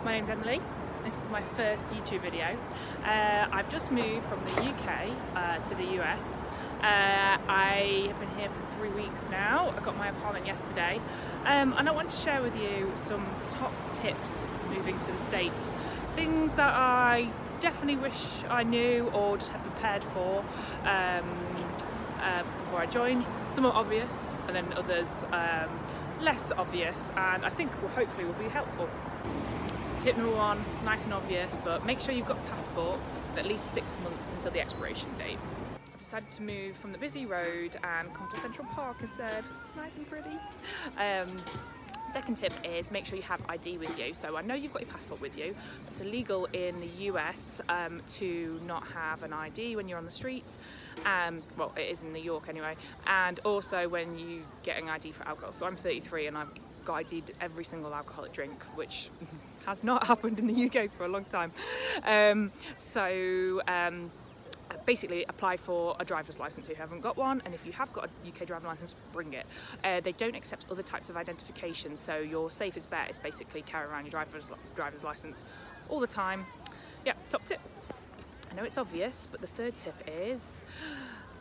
my name's Emily. This is my first YouTube video. I've just moved from the UK to the US. I have been here for 3 weeks now. I got my apartment yesterday, and I want to share with you some top tips moving to the States. Things that I definitely wish I knew or just had prepared for before I joined. Some are obvious, and then others less obvious, and I think hopefully will be helpful. Tip number one, nice and obvious, but make sure you've got a passport for at least 6 months until the expiration date. I've decided to move from the busy road and come to Central Park instead. It's nice and pretty. Second tip is make sure you have ID with you. So I know you've got your passport with you. It's illegal in the US to not have an ID when you're on the streets. Well, it is in New York anyway. And also when you get an ID for alcohol. So I'm 33 and I've got ID'd every single alcoholic drink, which has not happened in the UK for a long time. Basically apply for a driver's license if you haven't got one, and if you have got a UK driver's license, bring it. They don't accept other types of identification, so your safest bet is basically carry around your driver's license all the time. Yeah, top tip. I know it's obvious, but the third tip is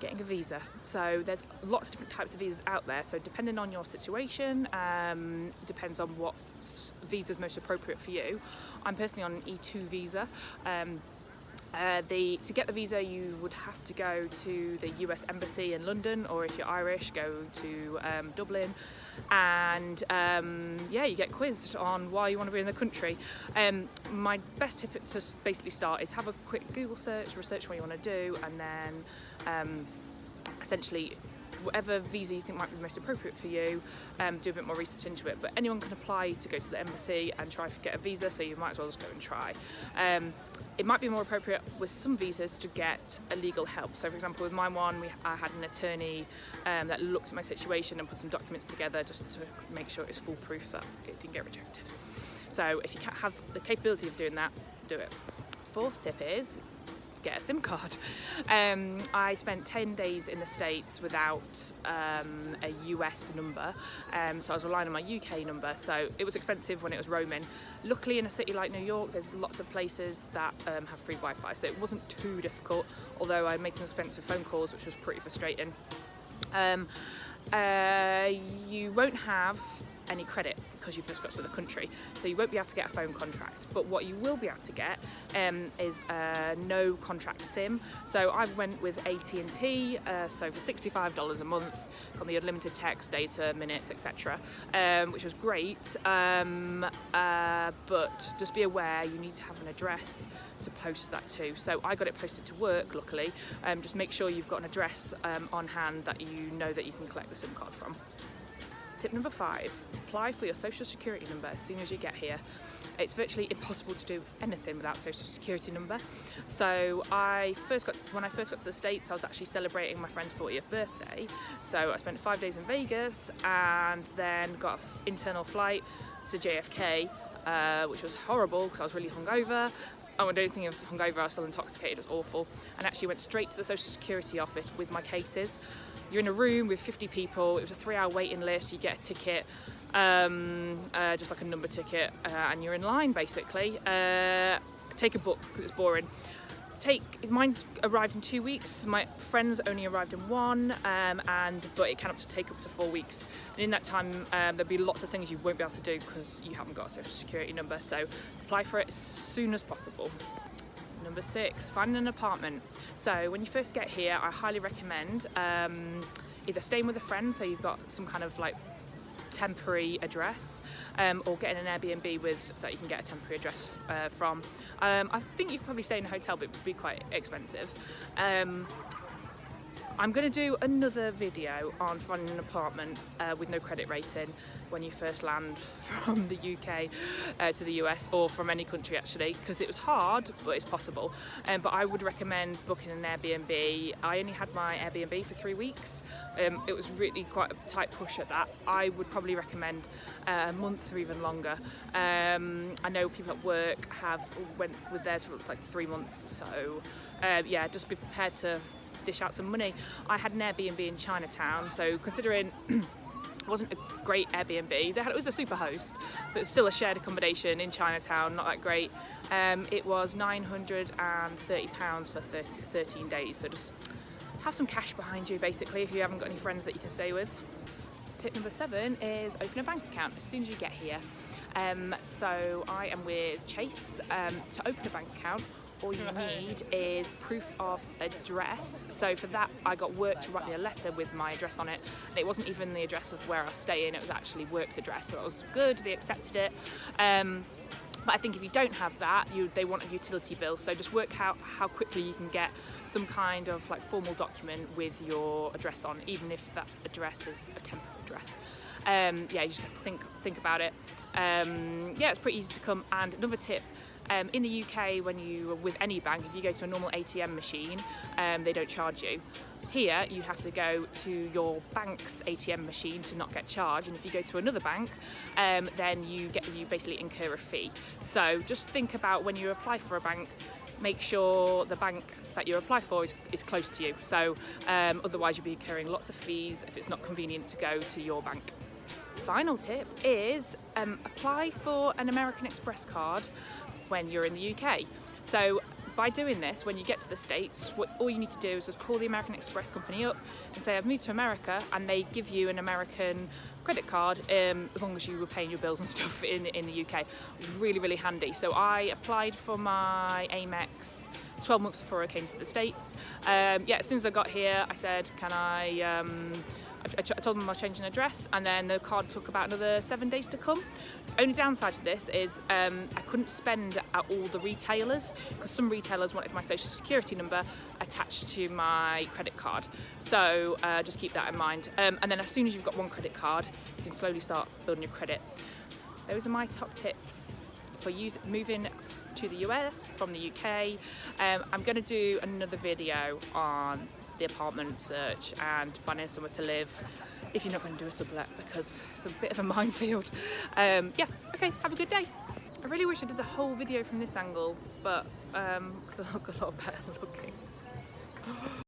getting a visa. So there's lots of different types of visas out there, so depending on your situation, depends on what visa is most appropriate for you. I'm personally on an E2 visa. To get the visa, you would have to go to the US Embassy in London, or if you're Irish, go to Dublin, and yeah, you get quizzed on why you want to be in the country. My best tip to basically start is have a quick Google search, research what you want to do, and then essentially whatever visa you think might be most appropriate for you, do a bit more research into it. But anyone can apply to go to the embassy and try to get a visa, so you might as well just go and try. It might be more appropriate with some visas to get legal help. So for example, with my one, I had an attorney that looked at my situation and put some documents together just to make sure it's foolproof that it didn't get rejected. So if you can't have the capability of doing that, do it. Fourth tip is get a SIM card. I spent 10 days in the States without a US number, so I was relying on my UK number, so it was expensive when it was roaming. Luckily in a city like New York there's lots of places that have free Wi-Fi, so it wasn't too difficult, although I made some expensive phone calls, which was pretty frustrating. You won't have any credit because you've just got to the country, so you won't be able to get a phone contract, but what you will be able to get is a no contract SIM. So I went with AT&T, so for $65 a month, got me unlimited text, data, minutes, etc., which was great, but just be aware you need to have an address to post that to. So I got it posted to work, luckily. Just make sure you've got an address on hand that you know that you can collect the SIM card from. Tip number 5, apply for your social security number as soon as you get here. It's virtually impossible to do anything without social security number. So when I first got to the States, I was actually celebrating my friend's 40th birthday. So I spent 5 days in Vegas and then got an internal flight to JFK, which was horrible because I was really hungover. Oh, I don't think I was hungover, I was still intoxicated, it was awful. And actually went straight to the social security office with my cases. You're in a room with 50 people, it was a 3-hour waiting list, you get a ticket, just like a number ticket, and you're in line basically. Take a book because it's boring. Mine arrived in 2 weeks, my friends only arrived in 1, but it can take up to 4 weeks. And in that time, there'll be lots of things you won't be able to do because you haven't got a social security number, so apply for it as soon as possible. Number 6, finding an apartment. So when you first get here, I highly recommend either staying with a friend, so you've got some kind of like temporary address, or getting an Airbnb that you can get a temporary address from. I think you could probably stay in a hotel, but it would be quite expensive. I'm going to do another video on finding an apartment with no credit rating when you first land from the UK to the US, or from any country actually, because it was hard, but it's possible. But I would recommend booking an Airbnb. I only had my Airbnb for 3 weeks. It was really quite a tight push at that. I would probably recommend a month or even longer. I know people at work went with theirs for like 3 months, so yeah, just be prepared to dish out some money. I had an Airbnb in Chinatown, so considering It wasn't a great Airbnb. It was a super host, but it's still a shared accommodation in Chinatown, not that great. It was £930 for 13 days, so just have some cash behind you basically if you haven't got any friends that you can stay with. Tip number 7 is open a bank account as soon as you get here. So I am with Chase. To open a bank account, all you need is proof of address. So for that, I got work to write me a letter with my address on it. And it wasn't even the address of where I was staying, it was actually work's address. So it was good, they accepted it. But I think if you don't have that, they want a utility bill. So just work out how quickly you can get some kind of like formal document with your address on, even if that address is a temp address. Yeah, you just have to think about it. Yeah, it's pretty easy to come. And another tip, in the UK, when you with any bank, if you go to a normal ATM machine, they don't charge you. Here, you have to go to your bank's ATM machine to not get charged, and if you go to another bank, then you basically incur a fee. So just think about when you apply for a bank, make sure the bank that you apply for is close to you. So otherwise, you'll be incurring lots of fees if it's not convenient to go to your bank. Final tip is apply for an Anerican Express card when you're in the UK. So by doing this, when you get to the States, all you need to do is just call the Anerican Express company up and say, I've moved to America, and they give you an American credit card as long as you were paying your bills and stuff in the UK. It was really, really handy. So I applied for my Amex 12 months before I came to the States. Yeah, as soon as I got here, I said, can I told them I was changing address, and then the card took about another 7 days to come. The only downside to this is I couldn't spend at all the retailers, because some retailers wanted my social security number attached to my credit card. So just keep that in mind. And then as soon as you've got one credit card, you can slowly start building your credit. Those are my top tips for moving to the US from the UK. I'm going to do another video on the apartment search and finding somewhere to live if you're not going to do a sublet, because it's a bit of a minefield. Yeah, okay, have a good day. I really wish I did the whole video from this angle, but because I look a lot better looking.